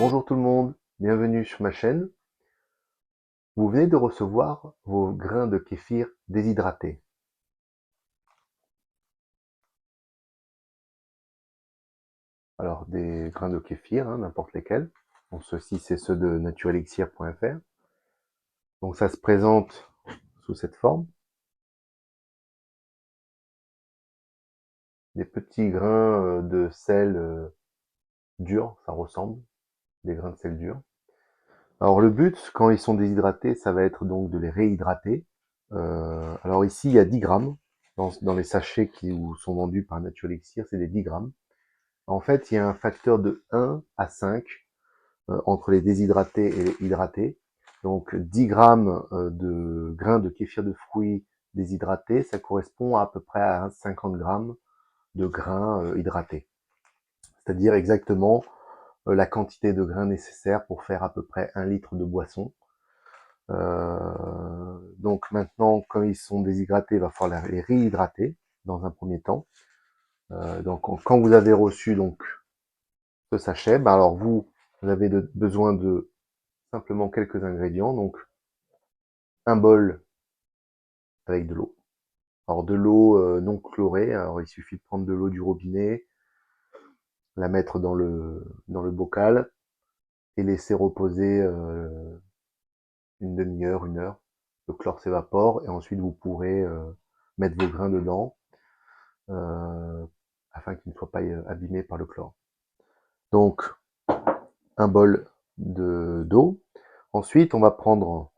Bonjour tout le monde, bienvenue sur ma chaîne. Vous venez de recevoir vos grains de kéfir déshydratés. Alors des grains de kéfir, n'importe lesquels. Donc ceux-ci c'est ceux de naturelixir.fr. Donc ça se présente sous cette forme. Des petits grains de sel dur, ça ressemble, des grains de sel dur. Alors le but, quand ils sont déshydratés, ça va être donc de les réhydrater. Alors ici, il y a 10 grammes. Dans les sachets qui sont vendus par Naturelixir, c'est des 10 grammes. En fait, il y a un facteur de 1 à 5 entre les déshydratés et les hydratés. Donc 10 grammes de grains de kéfir de fruits déshydratés, ça correspond à peu près à 50 grammes de grains hydratés. C'est-à-dire exactement la quantité de grains nécessaire pour faire à peu près 1 litre de boisson. Donc maintenant, quand ils sont déshydratés, il va falloir les réhydrater dans un premier temps. Donc quand vous avez reçu donc ce sachet, alors vous avez besoin de simplement quelques ingrédients. Donc un bol avec de l'eau. Alors de l'eau non chlorée. Alors il suffit de prendre de l'eau du robinet, la mettre dans le bocal et laisser reposer une demi-heure, 1 heure. Le chlore s'évapore et ensuite vous pourrez mettre vos grains dedans afin qu'ils ne soient pas abîmés par le chlore. Donc un bol d'eau. Ensuite, on va prendre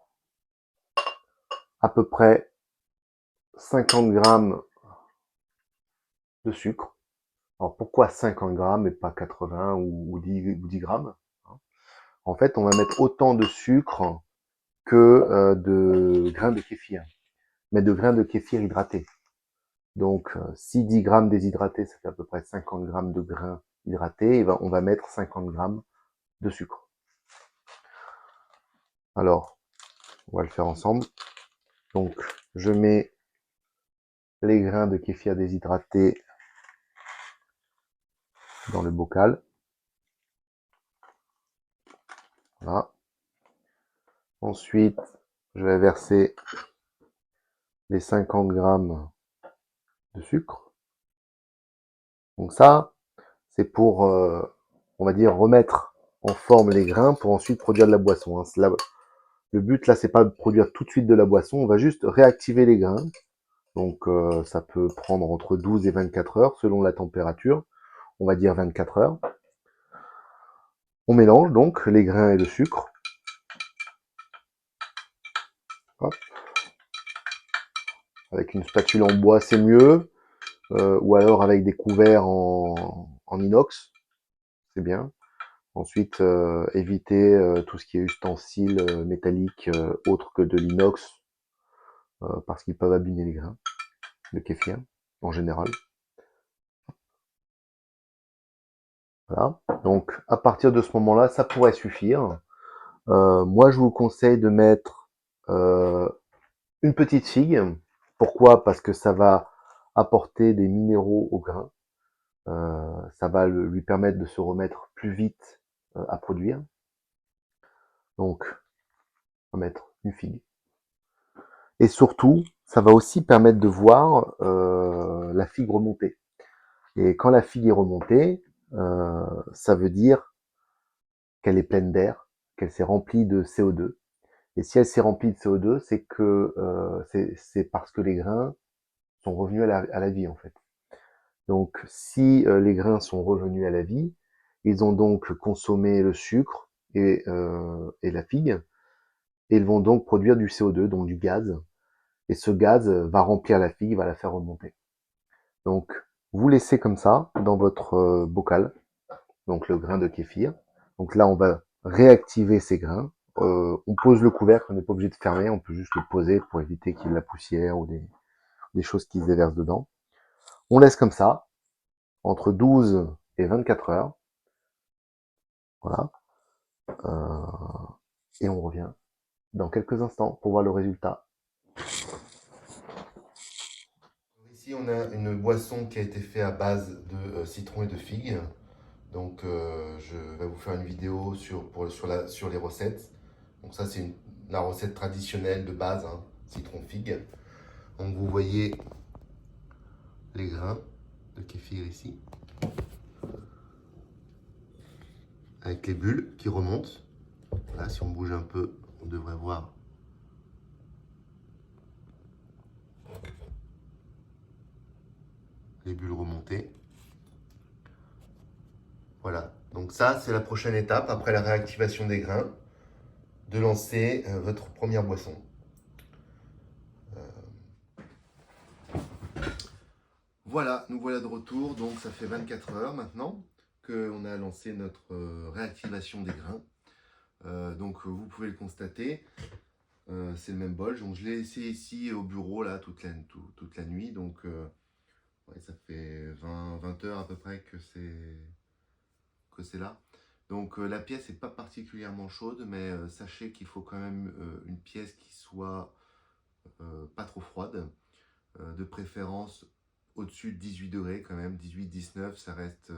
à peu près 50 grammes de sucre. Alors pourquoi 50 grammes et pas 80 ou 10 grammes? En fait, on va mettre autant de sucre que de grains de kéfir, mais de grains de kéfir hydratés. Donc, si 10 grammes déshydratés, ça fait à peu près 50 grammes de grains hydratés, et on va mettre 50 grammes de sucre. Alors, on va le faire ensemble. Donc, je mets les grains de kéfir déshydratés dans le bocal. Voilà. Ensuite, je vais verser les 50 grammes de sucre. Donc ça, c'est pour, on va dire, remettre en forme les grains pour ensuite produire de la boisson. Le but là, c'est pas de produire tout de suite de la boisson, on va juste réactiver les grains. Donc ça peut prendre entre 12 et 24 heures selon la température. On va dire 24 heures. On mélange donc les grains et le sucre. Hop. Avec une spatule en bois, c'est mieux. Ou alors avec des couverts en inox, c'est bien. Ensuite, éviter tout ce qui est ustensiles métalliques autres que de l'inox, parce qu'ils peuvent abîmer les grains, le kéfir, en général. Voilà. Donc, à partir de ce moment-là, ça pourrait suffire. Moi, je vous conseille de mettre une petite figue. Pourquoi? Parce que ça va apporter des minéraux au grain. Ça va lui permettre de se remettre plus vite à produire. Donc, on va mettre une figue. Et surtout, ça va aussi permettre de voir la figue remonter. Et quand la figue est remontée, ça veut dire qu'elle est pleine d'air, qu'elle s'est remplie de CO2. Et si elle s'est remplie de CO2, c'est que c'est parce que les grains sont revenus à la vie en fait. Donc si les grains sont revenus à la vie, ils ont donc consommé le sucre et la figue, et ils vont donc produire du CO2, donc du gaz. Et ce gaz va remplir la figue, va la faire remonter. Donc vous laissez comme ça dans votre bocal, donc le grain de kéfir. Donc là on va réactiver ces grains. On pose le couvercle, on n'est pas obligé de fermer, on peut juste le poser pour éviter qu'il y ait de la poussière ou des choses qui se déversent dedans. On laisse comme ça, entre 12 et 24 heures. Voilà. Et on revient dans quelques instants pour voir le résultat. Ici, on a une boisson qui a été faite à base de citron et de figue. Donc je vais vous faire une vidéo sur les recettes. Donc ça c'est la recette traditionnelle de base, hein, citron figue. Donc vous voyez les grains de kéfir ici, avec les bulles qui remontent. Là, si on bouge un peu, on devrait voir les bulles remonter. Voilà, donc ça c'est la prochaine étape après la réactivation des grains, de lancer votre première boisson. Voilà, nous voilà de retour, donc ça fait 24 heures maintenant qu'on a lancé notre réactivation des grains. Donc vous pouvez le constater, c'est le même bol. Donc je l'ai laissé ici au bureau là toute la nuit, donc ouais, ça fait 20 heures à peu près que c'est là. Donc la pièce n'est pas particulièrement chaude, mais sachez qu'il faut quand même une pièce qui soit pas trop froide, de préférence au-dessus de 18 degrés quand même, 18-19, ça reste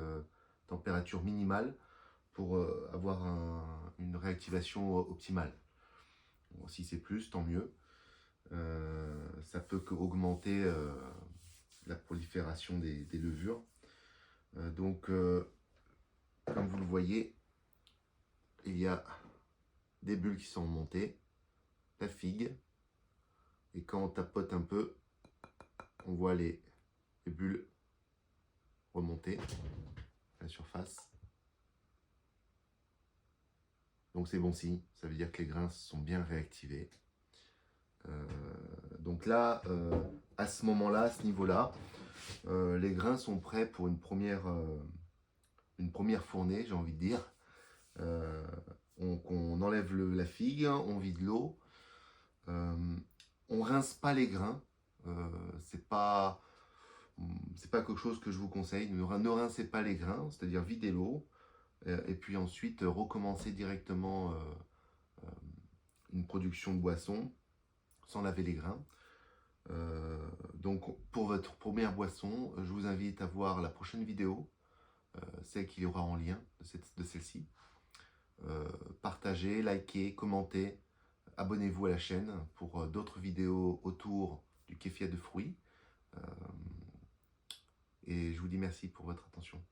température minimale pour avoir une réactivation optimale. Bon, si c'est plus, tant mieux. Ça peut qu'augmenter la prolifération des levures. Donc, comme vous le voyez, il y a des bulles qui sont montées, la figue, et quand on tapote un peu, on voit les bulles remonter à la surface. Donc c'est bon signe, ça veut dire que les grains sont bien réactivés. Donc là, à ce moment-là, à ce niveau-là, les grains sont prêts pour une première fournée, j'ai envie de dire. On enlève la figue, on vide l'eau. On rince pas les grains. C'est pas quelque chose que je vous conseille. Ne rincez pas les grains, c'est-à-dire videz l'eau. Et puis ensuite, recommencer directement une production de boisson sans laver les grains. Donc pour votre première boisson, je vous invite à voir la prochaine vidéo, celle qu'il y aura en lien de celle-ci. Partagez, likez, commentez, abonnez-vous à la chaîne pour d'autres vidéos autour du kéfir de fruits. Et je vous dis merci pour votre attention.